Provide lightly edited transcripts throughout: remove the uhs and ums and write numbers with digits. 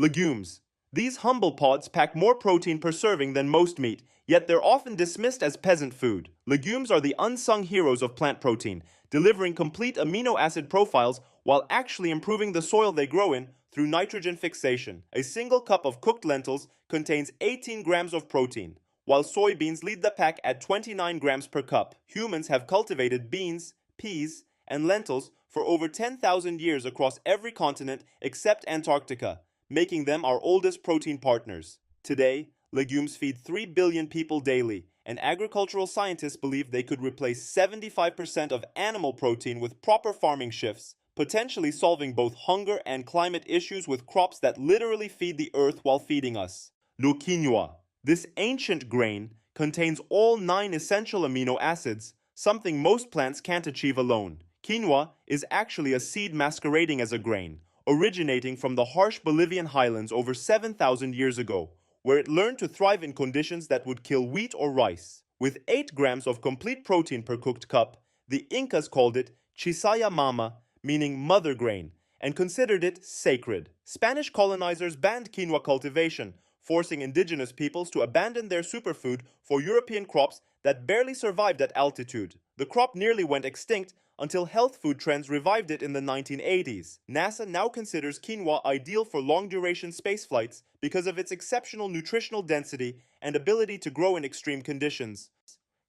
Legumes. These humble pods pack more protein per serving than most meat, yet they're often dismissed as peasant food. Legumes are the unsung heroes of plant protein, delivering complete amino acid profiles while actually improving the soil they grow in through nitrogen fixation. A single cup of cooked lentils contains 18 grams of protein, while soybeans lead the pack at 29 grams per cup. Humans have cultivated beans, peas, and lentils for over 10,000 years across every continent except Antarctica, making them our oldest protein partners. Today, legumes feed 3 billion people daily, and agricultural scientists believe they could replace 75% of animal protein with proper farming shifts, potentially solving both hunger and climate issues with crops that literally feed the earth while feeding us. Le quinoa. This ancient grain contains all 9 essential amino acids, something most plants can't achieve alone. Quinoa is actually a seed masquerading as a grain, originating from the harsh Bolivian highlands over 7,000 years ago, where it learned to thrive in conditions that would kill wheat or rice. With 8 grams of complete protein per cooked cup, the Incas called it chisaya mama, meaning mother grain, and considered it sacred. Spanish colonizers banned quinoa cultivation, forcing indigenous peoples to abandon their superfood for European crops that barely survived at altitude. The crop nearly went extinct until health food trends revived it in the 1980s. NASA now considers quinoa ideal for long-duration space flights because of its exceptional nutritional density and ability to grow in extreme conditions.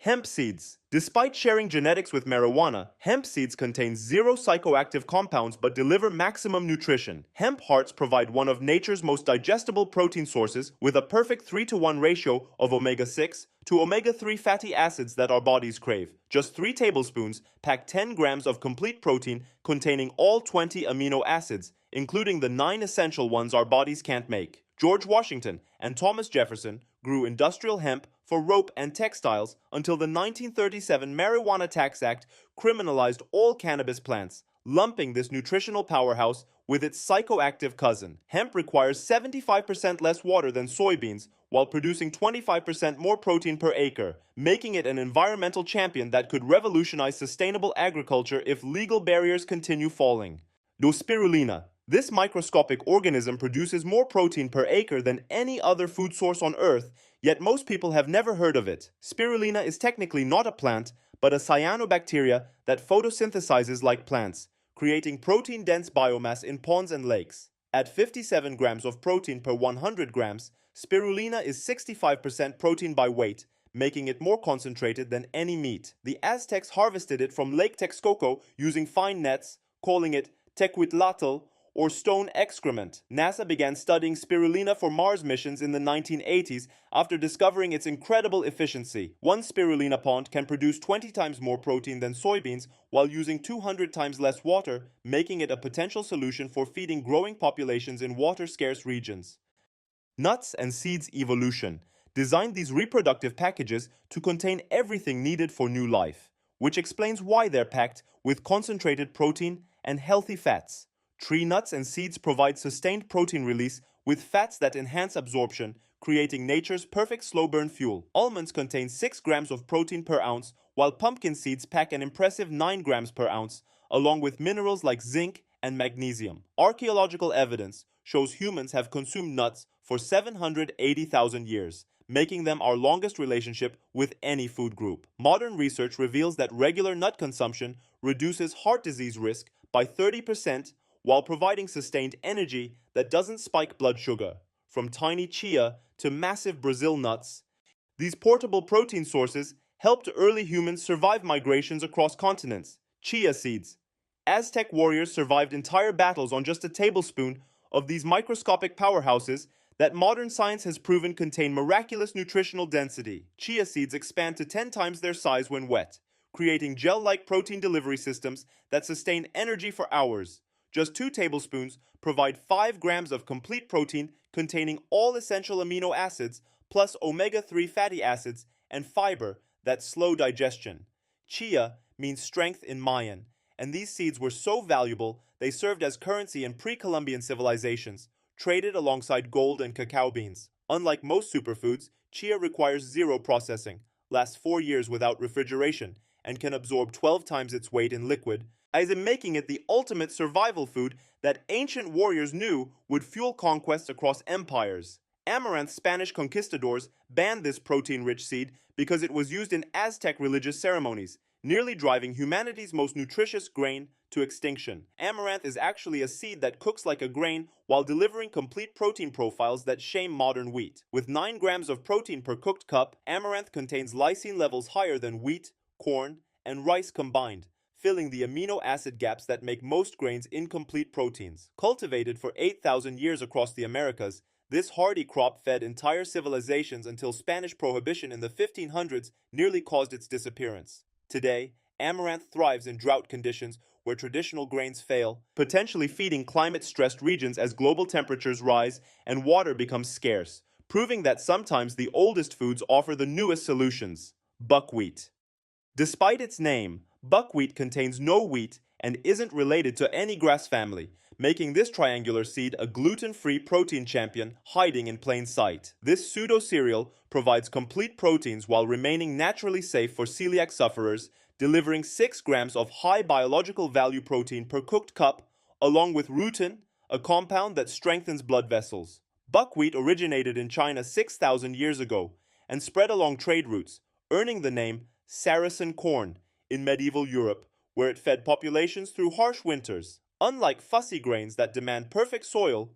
Hemp seeds. Despite sharing genetics with marijuana, hemp seeds contain 0 psychoactive compounds but deliver maximum nutrition. Hemp hearts provide one of nature's most digestible protein sources with a perfect 3-to-1 ratio of omega-6 to omega-3 fatty acids that our bodies crave. Just 3 tablespoons pack 10 grams of complete protein containing all 20 amino acids, including the 9 essential ones our bodies can't make. George Washington and Thomas Jefferson grew industrial hemp for rope and textiles until the 1937 Marijuana Tax Act criminalized all cannabis plants, lumping this nutritional powerhouse with its psychoactive cousin. Hemp requires 75% less water than soybeans while producing 25% more protein per acre, making it an environmental champion that could revolutionize sustainable agriculture if legal barriers continue falling. Spirulina. This microscopic organism produces more protein per acre than any other food source on Earth, yet most people have never heard of it. Spirulina is technically not a plant, but a cyanobacteria that photosynthesizes like plants, creating protein-dense biomass in ponds and lakes. At 57 grams of protein per 100 grams, spirulina is 65% protein by weight, making it more concentrated than any meat. The Aztecs harvested it from Lake Texcoco using fine nets, calling it tequitlatl, or stone excrement. NASA began studying spirulina for Mars missions in the 1980s after discovering its incredible efficiency. One spirulina pond can produce 20 times more protein than soybeans while using 200 times less water, making it a potential solution for feeding growing populations in water-scarce regions. Nuts and Seeds Evolution designed these reproductive packages to contain everything needed for new life, which explains why they're packed with concentrated protein and healthy fats. Tree nuts and seeds provide sustained protein release with fats that enhance absorption, creating nature's perfect slow-burn fuel. Almonds contain 6 grams of protein per ounce, while pumpkin seeds pack an impressive 9 grams per ounce, along with minerals like zinc and magnesium. Archaeological evidence shows humans have consumed nuts for 780,000 years, making them our longest relationship with any food group. Modern research reveals that regular nut consumption reduces heart disease risk by 30%, while providing sustained energy that doesn't spike blood sugar. From tiny chia to massive Brazil nuts, these portable protein sources helped early humans survive migrations across continents. Chia seeds. Aztec warriors survived entire battles on just a tablespoon of these microscopic powerhouses that modern science has proven contain miraculous nutritional density. Chia seeds expand to 10 times their size when wet, creating gel-like protein delivery systems that sustain energy for hours. Just 2 tablespoons provide 5 grams of complete protein containing all essential amino acids plus omega-3 fatty acids and fiber that slow digestion. Chia means strength in Mayan, and these seeds were so valuable they served as currency in pre-Columbian civilizations, traded alongside gold and cacao beans. Unlike most superfoods, chia requires 0 processing, lasts 4 years without refrigeration, and can absorb 12 times its weight in liquid, as in making it the ultimate survival food that ancient warriors knew would fuel conquests across empires. Amaranth's Spanish conquistadors banned this protein-rich seed because it was used in Aztec religious ceremonies, nearly driving humanity's most nutritious grain to extinction. Amaranth is actually a seed that cooks like a grain while delivering complete protein profiles that shame modern wheat. With 9 grams of protein per cooked cup, amaranth contains lysine levels higher than wheat, corn, and rice combined, filling the amino acid gaps that make most grains incomplete proteins. Cultivated for 8,000 years across the Americas, this hardy crop fed entire civilizations until Spanish prohibition in the 1500s nearly caused its disappearance. Today, amaranth thrives in drought conditions where traditional grains fail, potentially feeding climate-stressed regions as global temperatures rise and water becomes scarce, proving that sometimes the oldest foods offer the newest solutions. Buckwheat. Despite its name, buckwheat contains no wheat and isn't related to any grass family, making this triangular seed a gluten-free protein champion hiding in plain sight. This pseudo-cereal provides complete proteins while remaining naturally safe for celiac sufferers, delivering 6 grams of high biological value protein per cooked cup, along with rutin, a compound that strengthens blood vessels. Buckwheat originated in China 6,000 years ago and spread along trade routes, earning the name Saracen corn in medieval Europe, where it fed populations through harsh winters. Unlike fussy grains that demand perfect soil,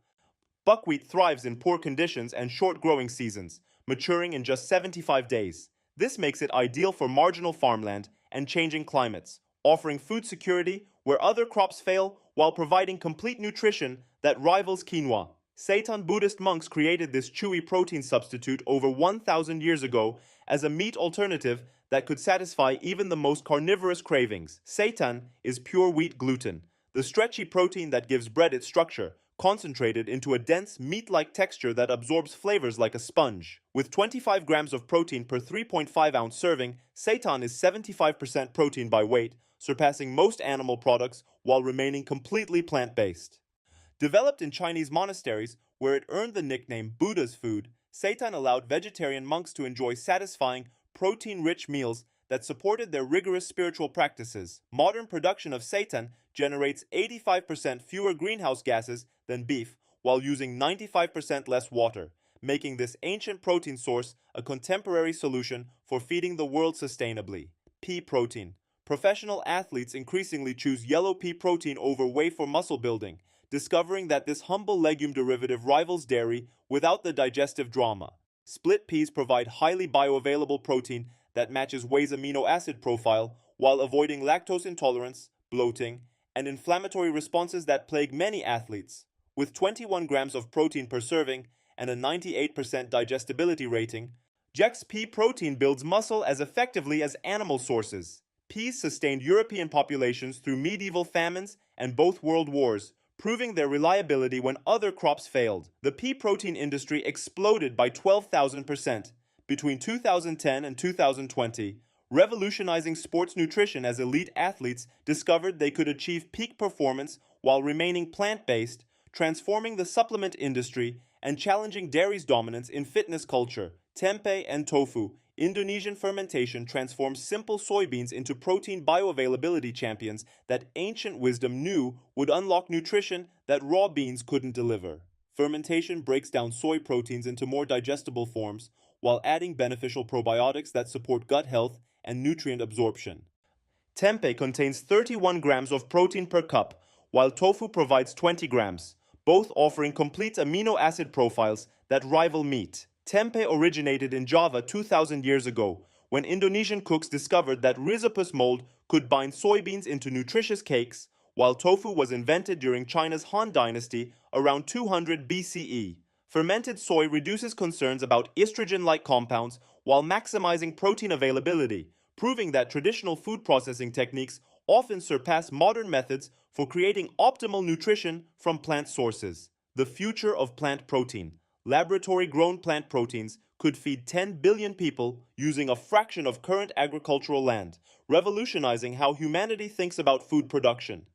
buckwheat thrives in poor conditions and short growing seasons, maturing in just 75 days. This makes it ideal for marginal farmland and changing climates, offering food security where other crops fail while providing complete nutrition that rivals quinoa. Seitan Buddhist monks created this chewy protein substitute over 1,000 years ago as a meat alternative that could satisfy even the most carnivorous cravings. Seitan is pure wheat gluten, the stretchy protein that gives bread its structure, concentrated into a dense, meat-like texture that absorbs flavors like a sponge. With 25 grams of protein per 3.5-ounce serving, seitan is 75% protein by weight, surpassing most animal products while remaining completely plant-based. Developed in Chinese monasteries, where it earned the nickname Buddha's food, seitan allowed vegetarian monks to enjoy satisfying, protein-rich meals that supported their rigorous spiritual practices. Modern production of seitan generates 85% fewer greenhouse gases than beef, while using 95% less water, making this ancient protein source a contemporary solution for feeding the world sustainably. Pea protein. Professional athletes increasingly choose yellow pea protein over whey for muscle building, discovering that this humble legume derivative rivals dairy without the digestive drama. Split peas provide highly bioavailable protein that matches whey's amino acid profile while avoiding lactose intolerance, bloating, and inflammatory responses that plague many athletes. With 21 grams of protein per serving and a 98% digestibility rating, Jex pea protein builds muscle as effectively as animal sources. Peas sustained European populations through medieval famines and both world wars, proving their reliability when other crops failed. The pea protein industry exploded by 12,000% between 2010 and 2020, revolutionizing sports nutrition as elite athletes discovered they could achieve peak performance while remaining plant-based, transforming the supplement industry and challenging dairy's dominance in fitness culture. Tempeh and tofu. Indonesian fermentation transforms simple soybeans into protein bioavailability champions that ancient wisdom knew would unlock nutrition that raw beans couldn't deliver. Fermentation breaks down soy proteins into more digestible forms, while adding beneficial probiotics that support gut health and nutrient absorption. Tempeh contains 31 grams of protein per cup, while tofu provides 20 grams, both offering complete amino acid profiles that rival meat. Tempeh originated in Java 2,000 years ago, when Indonesian cooks discovered that rhizopus mold could bind soybeans into nutritious cakes, while tofu was invented during China's Han Dynasty around 200 BCE. Fermented soy reduces concerns about estrogen-like compounds while maximizing protein availability, proving that traditional food processing techniques often surpass modern methods for creating optimal nutrition from plant sources. The future of plant protein. Laboratory-grown plant proteins could feed 10 billion people using a fraction of current agricultural land, revolutionizing how humanity thinks about food production.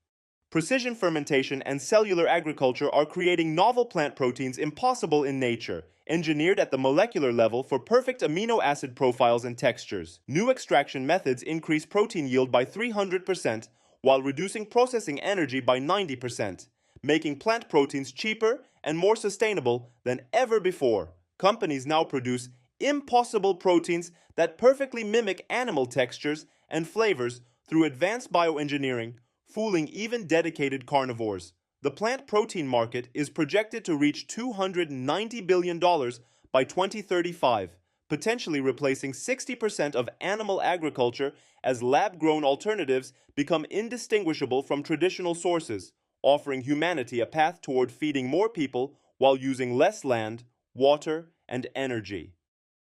Precision fermentation and cellular agriculture are creating novel plant proteins impossible in nature, engineered at the molecular level for perfect amino acid profiles and textures. New extraction methods increase protein yield by 300%, while reducing processing energy by 90%, making plant proteins cheaper and more sustainable than ever before. Companies now produce impossible proteins that perfectly mimic animal textures and flavors through advanced bioengineering, fooling even dedicated carnivores. The plant protein market is projected to reach $290 billion by 2035, potentially replacing 60% of animal agriculture as lab-grown alternatives become indistinguishable from traditional sources, offering humanity a path toward feeding more people while using less land, water, and energy.